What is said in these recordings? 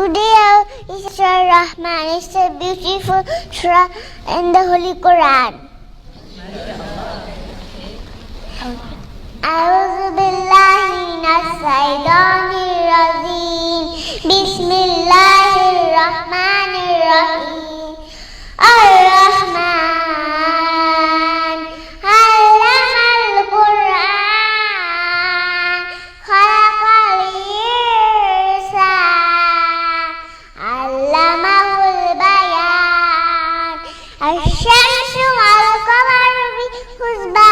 Today is Surah Rahman. It's a beautiful surah in the Holy Quran. أعوذ بالله من الشيطان الرجيم. بسم الله الرحمن الرحيم. الرحمن علم القرآن خلق الإنسان علمه البيان الشمس والقمر بحسبان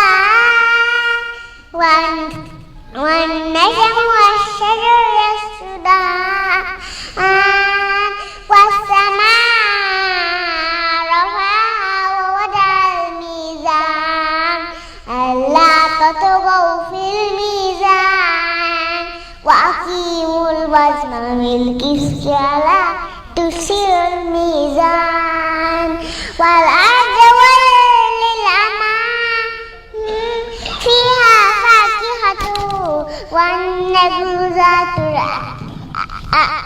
والنجم والشجر يسجدان والسماء رفعها ووضع الميزان ألا تطغوا في الميزان وأقيموا الوزن بالقسط ولا تخسروا الميزان والأرض والنجم ذات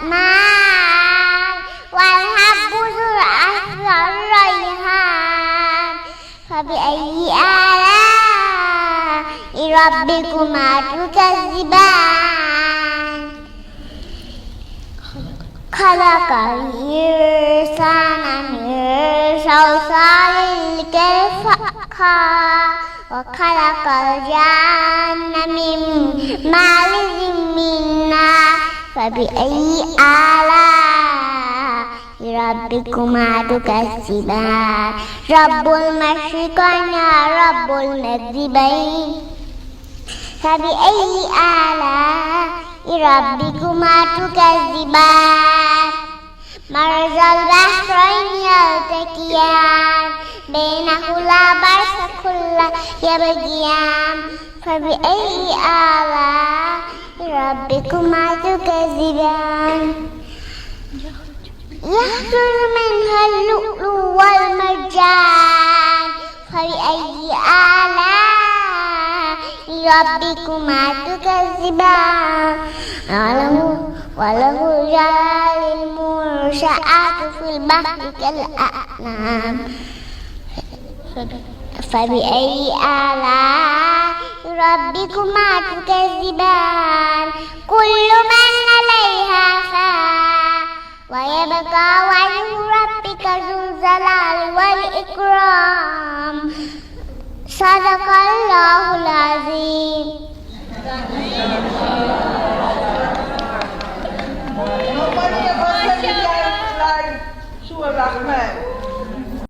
الأكمام والحب ذو الريحان فبأي آلاء ربكما تكذبان خلق الإنسان من صلصال كالفخار وخلق الجن من مارج من نار فبأي آلاء ربكما تكذبان رب المشرقين ورب المغربين فبأي آلاء ربكما تكذبان مرج البحرين يلتقيان بينهما برزخ لا يبغيان فبأي آلاء ربكما تكذبان يخرج منها اللؤلؤ والمرجان فبأي آلاء ربكما تكذبان وله الجوار المنشآت في البحر كالأعلام فبأي آلاء ربكما تكذبان كل من عليها فان ويبقى وجه ربك ذو الجلال والإكرام صدق الله العظيم. Surah Rahman.